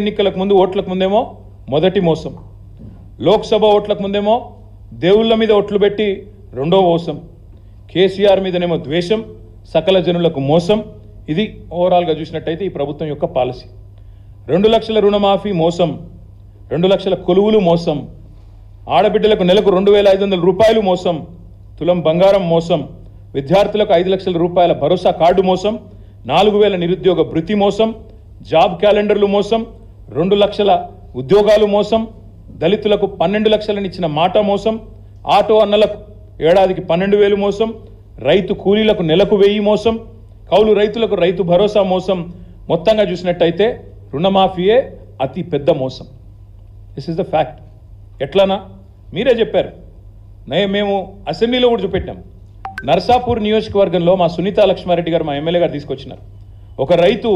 ఎన్నికలకు ముందు ఓట్లకు ముందేమో మొదటి మోసం, లోక్సభ ఓట్లకు ముందేమో దేవుళ్ళ మీద ఓట్లు పెట్టి రెండో మోసం, కేసీఆర్ మీదనేమో ద్వేషం, సకల జనులకు మోసం. ఇది ఓవరాల్గా చూసినట్టయితే ఈ ప్రభుత్వం యొక్క పాలసీ. 2 లక్షల రుణమాఫీ మోసం, 2 లక్షల కొలువులు మోసం, ఆడబిడ్డలకు నెలకు 2,500 రూపాయలు మోసం, తులం బంగారం మోసం, విద్యార్థులకు 5 లక్షల రూపాయల భరోసా కార్డు మోసం, 4,000 నిరుద్యోగ భృతి మోసం, జాబ్ క్యాలెండర్లు మోసం, 2 లక్షల ఉద్యోగాలు మోసం, దళితులకు 12 లక్షలను ఇచ్చిన మాట మోసం, ఆటో అన్నలకు ఏడాదికి 12,000 మోసం, రైతు కూలీలకు నెలకు 1000 మోసం, కౌలు రైతులకు రైతు భరోసా మోసం. మొత్తంగా చూసినట్టయితే రుణమాఫీయే అతి పెద్ద మోసం. This is the fact. ఎట్లనా మీరే చెప్పారు. మేము అసెంబ్లీలో కూడా చూపెట్టాం. నర్సాపూర్ నియోజకవర్గంలో మా సునీతా లక్ష్మారెడ్డి గారు, మా ఎమ్మెల్యే గారు తీసుకొచ్చినారు. ఒక రైతు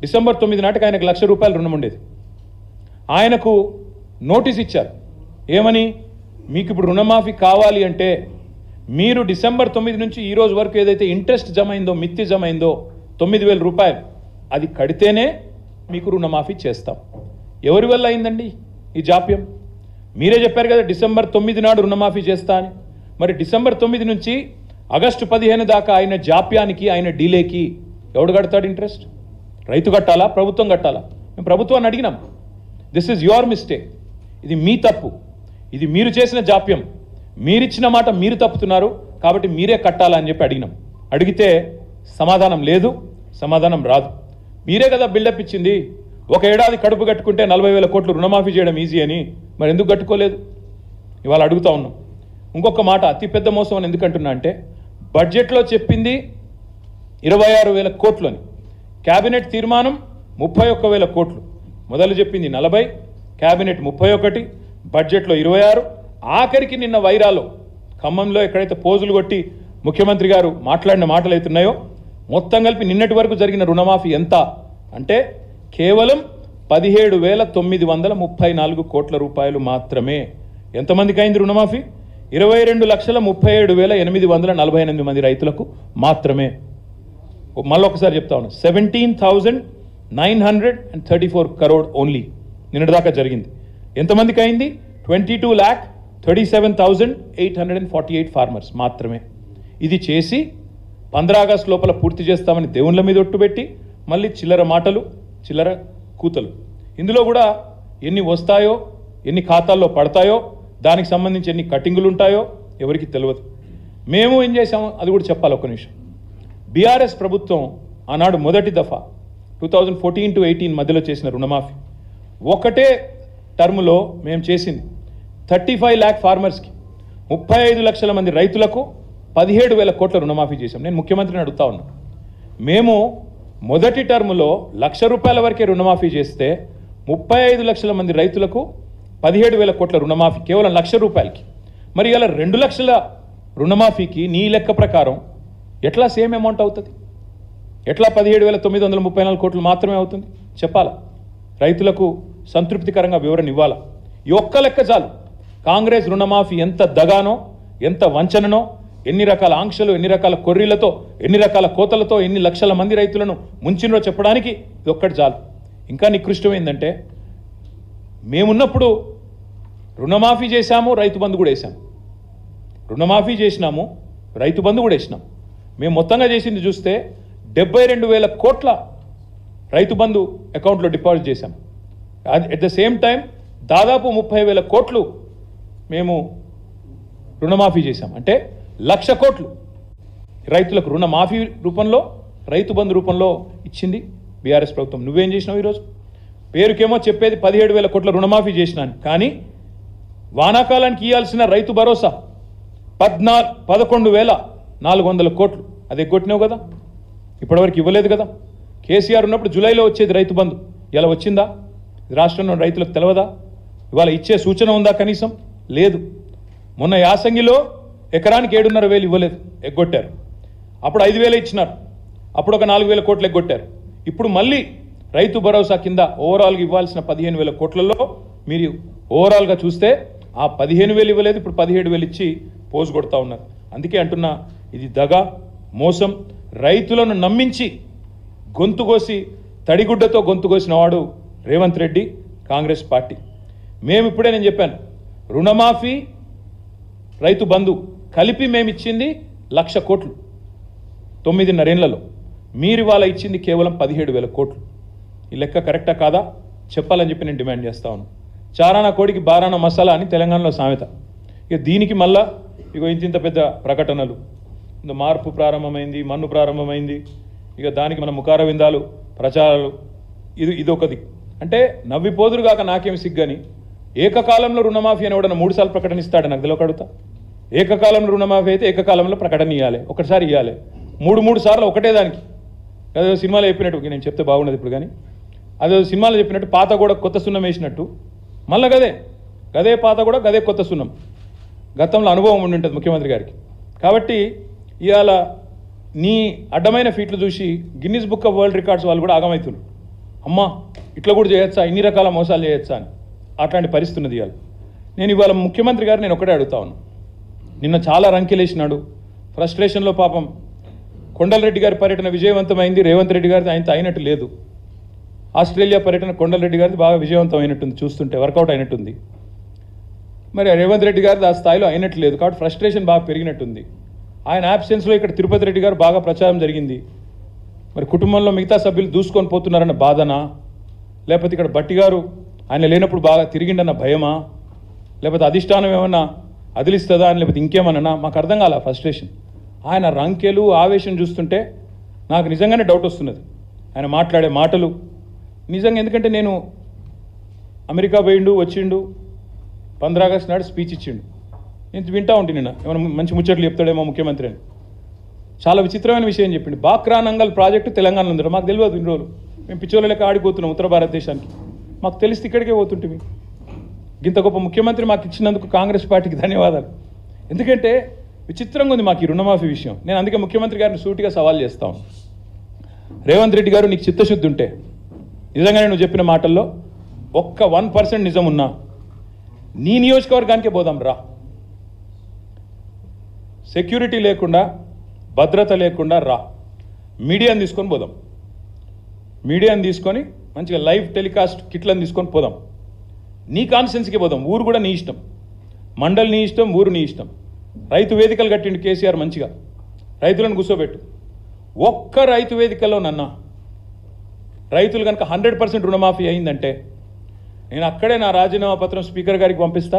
డిసెంబర్ 9 నాటికి ఆయనకు ₹1,00,000 రుణం ఉండేది. ఆయనకు నోటీస్ ఇచ్చారు. ఏమని? మీకు ఇప్పుడు రుణమాఫీ కావాలి అంటే మీరు డిసెంబర్ 9 నుంచి ఈ రోజు వరకు ఏదైతే ఇంట్రెస్ట్ జమ అయిందో, మిత్తి జమ అయిందో 9,000 రూపాయలు, అది కడితేనే మీకు రుణమాఫీ చేస్తాం. ఎవరి వల్ల అయిందండి ఈ జాప్యం? మీరే చెప్పారు కదా డిసెంబర్ 9 నాడు రుణమాఫీ చేస్తా అని. మరి డిసెంబర్ 9 నుంచి ఆగస్టు 15 దాకా ఆయన జాప్యానికి, ఆయన డీలేకి ఎవడు కడతాడు ఇంట్రెస్ట్? రైతు కట్టాలా, ప్రభుత్వం కట్టాలా? మేము ప్రభుత్వాన్ని అడిగినాం. This is your mistake. ఇది మీ తప్పు, ఇది మీరు చేసిన జాప్యం, మీరిచ్చిన మాట మీరు తప్పుతున్నారు, కాబట్టి మీరే కట్టాలని చెప్పి అడిగినాం. అడిగితే సమాధానం లేదు, సమాధానం రాదు. మీరే కదా బిల్డప్ ఇచ్చింది. ఒక ఏడాది కడుపు కట్టుకుంటే 40,000 కోట్లు రుణమాఫీ చేయడం ఈజీ అని. మరి ఎందుకు కట్టుకోలేదు? ఇవాళ అడుగుతా ఉన్నాం. ఇంకొక మాట, అతిపెద్ద మోసం అని ఎందుకంటున్నా అంటే, బడ్జెట్లో చెప్పింది 26,000 కోట్లు అని, క్యాబినెట్ తీర్మానం 31,000 కోట్లు. మొదలు చెప్పింది 40, క్యాబినెట్ 31, బడ్జెట్లో 26. ఆఖరికి నిన్న వైరాలో ఖమ్మంలో ఎక్కడైతే పోజులు కొట్టి ముఖ్యమంత్రి గారు మాట్లాడిన మాటలు అవుతున్నాయో, మొత్తం కలిపి నిన్నటి వరకు జరిగిన రుణమాఫీ ఎంత అంటే కేవలం 17,934 కోట్ల రూపాయలు మాత్రమే. ఎంతమందికి అయింది రుణమాఫీ? 22,37,848 మంది రైతులకు మాత్రమే. మళ్ళొకసారి చెప్తా ఉన్నా, 17,934 crore ఓన్లీ నిన్నటిదాకా జరిగింది. ఎంతమందికి అయింది? 22,37,848 ఫార్మర్స్ మాత్రమే. ఇది చేసి 15 ఆగస్టు లోపల పూర్తి చేస్తామని దేవుళ్ళ మీద ఒట్టుబెట్టి మళ్ళీ చిల్లర మాటలు, చిల్లర కూతలు. ఇందులో కూడా ఎన్ని వస్తాయో, ఎన్ని ఖాతాల్లో పడతాయో, దానికి సంబంధించి ఎన్ని కటింగులు ఉంటాయో ఎవరికి తెలియదు. మేము ఏం చేసామో అది కూడా చెప్పాలి. ఒక్క నిమిషం. బీఆర్ఎస్ ప్రభుత్వం ఆనాడు మొదటి దఫా 2014 to 18 మధ్యలో చేసిన రుణమాఫీ ఒకటే టర్ములో మేము చేసింది 35 lakh ఫార్మర్స్కి, 35 లక్షల మంది రైతులకు 17,000 కోట్ల రుణమాఫీ చేశాం. నేను ముఖ్యమంత్రిని అడుగుతా ఉన్నా, మేము మొదటి టర్ములో ₹1,00,000 వరకే రుణమాఫీ చేస్తే 35 లక్షల మంది రైతులకు 17,000 కోట్ల రుణమాఫీ కేవలం ₹1,00,000కి. మరి ఇలా 2 లక్షల రుణమాఫీకి నీ లెక్క ప్రకారం ఎట్లా సేమ్ అమౌంట్ అవుతుంది? ఎట్లా 17,934 కోట్లు మాత్రమే అవుతుంది? చెప్పాలా? రైతులకు సంతృప్తికరంగా వివరణ ఇవ్వాలా? ఈ ఒక్క లెక్క చాలు. కాంగ్రెస్ రుణమాఫీ ఎంత దగానో, ఎంత వంచననో, ఎన్ని రకాల ఆంక్షలు, ఎన్ని రకాల కొర్రీలతో, ఎన్ని రకాల కోతలతో, ఎన్ని లక్షల మంది రైతులను ముంచినో చెప్పడానికి ఇది ఒక్కటి చాలు. ఇంకా నికృష్టం ఏంటంటే, మేమున్నప్పుడు రుణమాఫీ చేశాము, రైతు బంధు కూడా వేసాము. రుణమాఫీ చేసినాము, రైతు బంధు కూడా వేసినాం. మేము మొత్తంగా చేసింది చూస్తే 72,000 కోట్ల రైతు బంధు అకౌంట్లో డిపాజిట్ చేశాం. అట్ ద సేమ్ టైం దాదాపు 30,000 కోట్లు మేము రుణమాఫీ చేశాం. అంటే 1,00,000 కోట్లు రైతులకు రుణమాఫీ రూపంలో, రైతు బంధు రూపంలో ఇచ్చింది బీఆర్ఎస్ ప్రభుత్వం. నువ్వేం చేసినావు? ఈరోజు పేరుకేమో చెప్పేది 17,000 కోట్ల రుణమాఫీ చేసినాను, కానీ వానాకాలానికి ఇవ్వాల్సిన రైతు భరోసా 11,400 కోట్లు అది ఎగ్గొట్టినావు కదా, ఇప్పటివరకు ఇవ్వలేదు కదా. కేసీఆర్ ఉన్నప్పుడు జూలైలో వచ్చేది రైతు బంధు, ఇలా వచ్చిందా? రాష్ట్రంలో రైతులకు తెలియదా? ఇవాళ ఇచ్చే సూచన ఉందా? కనీసం లేదు. మొన్న యాసంగిలో ఎకరానికి 7,500 ఇవ్వలేదు, ఎగ్గొట్టారు. అప్పుడు 5,000 ఇచ్చినారు, అప్పుడు ఒక 4,000 కోట్లు ఎగ్గొట్టారు. ఇప్పుడు మళ్ళీ రైతు భరోసా కింద ఓవరాల్గా ఇవ్వాల్సిన 15,000 కోట్లలో మీరు ఓవరాల్గా చూస్తే ఆ 15,000 ఇవ్వలేదు, ఇప్పుడు 17,000 ఇచ్చి పోజు కొడతా ఉన్నారు. అందుకే అంటున్నా, ఇది దగా, మోసం. రైతులను నమ్మించి గొంతు కోసి, తడిగుడ్డతో గొంతు కోసిన వాడు రేవంత్ రెడ్డి కాంగ్రెస్ పార్టీ. మేము ఇప్పుడే నేను చెప్పాను, రుణమాఫీ రైతు బంధు కలిపి మేము ఇచ్చింది 1,00,000 కోట్లు 9.5 ఏళ్లలో. మీరు ఇవాళ ఇచ్చింది కేవలం 17,000 కోట్లు. ఈ లెక్క కరెక్టా కాదా చెప్పాలని చెప్పి నేను డిమాండ్ చేస్తా ఉన్నాను. చారానా కోడికి బారానా మసాలా అని తెలంగాణలో సామెత. ఇక దీనికి మళ్ళా ఇక ఇంత పెద్ద ప్రకటనలు, ఇంత మార్పు ప్రారంభమైంది, మన్ను ప్రారంభమైంది, ఇక దానికి మన ముఖార విందాలు ప్రచారాలు, ఇదొకది. అంటే నవ్విపోదురు కాక నాకేం సిగ్గని, ఏకకాలంలో రుణమాఫీ అని కూడా 3 సార్లు ప్రకటన ఇస్తాడు నాకు తెలియకడుగుతా. ఏకకాలంలో రుణమాఫీ అయితే ఏకకాలంలో ప్రకటన ఇవ్వాలి, ఒకటిసారి ఇవ్వాలి. 3 సార్లు ఒకటే దానికి. అదే సినిమాలో చెప్పినట్టు, నేను చెప్తే బాగున్నది ఇప్పుడు, కానీ అదే సినిమాలో చెప్పినట్టు పాత కూడా కొత్త సున్నం వేసినట్టు మళ్ళీ గదే పాత కూడా గదే కొత్త సున్నం. గతంలో అనుభవం ఉండి ఉంటుంది ముఖ్యమంత్రి గారికి. కాబట్టి ఇవాళ నీ అడ్డమైన ఫీట్లు చూసి Guinness book of world records వాళ్ళు కూడా ఆగమవుతున్నారు. అమ్మా ఇట్లా కూడా చేయొచ్చా, ఇన్ని రకాల మోసాలు చేయొచ్చా అని. అట్లాంటి పరిస్థితి ఉన్నది ఇవాళ. నేను ఇవాళ ముఖ్యమంత్రి గారు నేను ఒకటే అడుగుతా ఉన్నాను. నిన్న చాలా రంకెలేసినాడు, ఫ్రస్ట్రేషన్లో పాపం కొండలరెడ్డి గారి పర్యటన విజయవంతమైంది, రేవంత్ రెడ్డి గారిది ఆయనతో అయినట్టు లేదు. ఆస్ట్రేలియా పర్యటన కొండలరెడ్డి గారిది బాగా విజయవంతం అయినట్టుంది, చూస్తుంటే వర్కౌట్ అయినట్టుంది. మరి రేవంత్ రెడ్డి గారిది ఆ స్థాయిలో అయినట్టు లేదు, కాబట్టి ఫ్రస్ట్రేషన్ బాగా పెరిగినట్టుంది. ఆయన యాబ్సెన్స్లో ఇక్కడ తిరుపతి రెడ్డి గారు బాగా ప్రచారం జరిగింది. మరి కుటుంబంలో మిగతా సభ్యులు దూసుకొని పోతున్నారన్న బాధనా, లేకపోతే ఇక్కడ బట్టి గారు ఆయన లేనప్పుడు బాగా తిరిగిండన్న భయమా, లేకపోతే అధిష్టానం ఏమన్నా అదిలిస్తుందా అని, లేకపోతే ఇంకేమన్నా మాకు అర్థం కాల ఫ్రస్ట్రేషన్. ఆయన రంకెలు ఆవేశం చూస్తుంటే నాకు నిజంగానే డౌట్ వస్తున్నది. ఆయన మాట్లాడే మాటలు నిజంగా, ఎందుకంటే నేను అమెరికా పోయిండు వచ్చిండు, 15 ఆగస్టు నాడు స్పీచ్ ఇచ్చిండు, నేను వింటా ఉంటే నిన్న ఏమైనా మంచి ముచ్చట్లు చెప్తాడేమో ముఖ్యమంత్రి అని. చాలా విచిత్రమైన విషయం చెప్పిండు. బాక్రా నంగల్ ప్రాజెక్టు తెలంగాణలో ఉంది, మాకు తెలియదు. ఇన్ని రోజులు మేము పిచ్చోళ్ళ లెక్క ఆడిపోతున్నాం ఉత్తర భారతదేశానికి, మాకు తెలిస్తే ఇక్కడికే పోతుంటే. ఇంత గొప్ప ముఖ్యమంత్రి మాకు ఇచ్చినందుకు కాంగ్రెస్ పార్టీకి ధన్యవాదాలు. ఎందుకంటే విచిత్రంగా ఉంది మాకు ఈ రుణమాఫీ విషయం. నేను అందుకే ముఖ్యమంత్రి గారిని సూటిగా సవాల్ చేస్తాను. రేవంత్ రెడ్డి గారు, నీకు చిత్తశుద్ధి ఉంటే నిజంగానే నువ్వు చెప్పిన మాటల్లో ఒక్క 1% నిజం ఉన్నా నీ నియోజకవర్గానికే పోదాం రా. సెక్యూరిటీ లేకుండా, భద్రత లేకుండా రా, మీడియాని తీసుకొని పోదాం. మీడియాని తీసుకొని మంచిగా లైవ్ టెలికాస్ట్ కిట్లను తీసుకొని పోదాం. నీ కాన్స్టిట్యున్సీకి పోదాం. ఊరు కూడా నీ ఇష్టం, మండలి నీ ఇష్టం, ఊరు నీ ఇష్టం. రైతు వేదికలు కట్టిండు కేసీఆర్, మంచిగా రైతులను కూర్చోబెట్టు. ఒక్క రైతు వేదికలో నన్న రైతులు కనుక 100% రుణమాఫీ అయిందంటే నేను అక్కడే నా రాజీనామా పత్రం స్పీకర్ గారికి పంపిస్తా,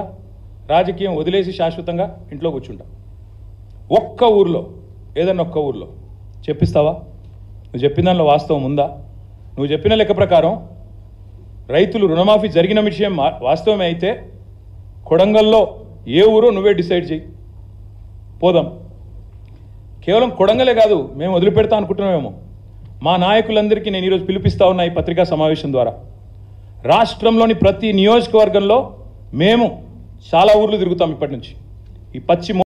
రాజకీయం వదిలేసి శాశ్వతంగా ఇంట్లో కూర్చుంటా. ఒక్క ఊర్లో, ఏదన్నా ఒక్క ఊర్లో చెప్పిస్తావా? నువ్వు చెప్పిన దానిలో వాస్తవం ఉందా? నువ్వు చెప్పిన లెక్క ప్రకారం రైతులు రుణమాఫీ జరిగిన విషయం వాస్తవమే అయితే కొడంగల్లో ఏ ఊరో నువ్వే డిసైడ్ చేయి, పోదాం. కేవలం కొడంగలే కాదు, మేము వదిలిపెడతా అనుకుంటున్నామేమో. మా నాయకులందరికీ నేను ఈరోజు పిలిపిస్తా ఉన్నా ఈ పత్రికా సమావేశం ద్వారా. రాష్ట్రంలోని ప్రతి నియోజకవర్గంలో మేము చాలా ఊర్లు తిరుగుతాం ఇప్పటి నుంచి. ఈ పచ్చి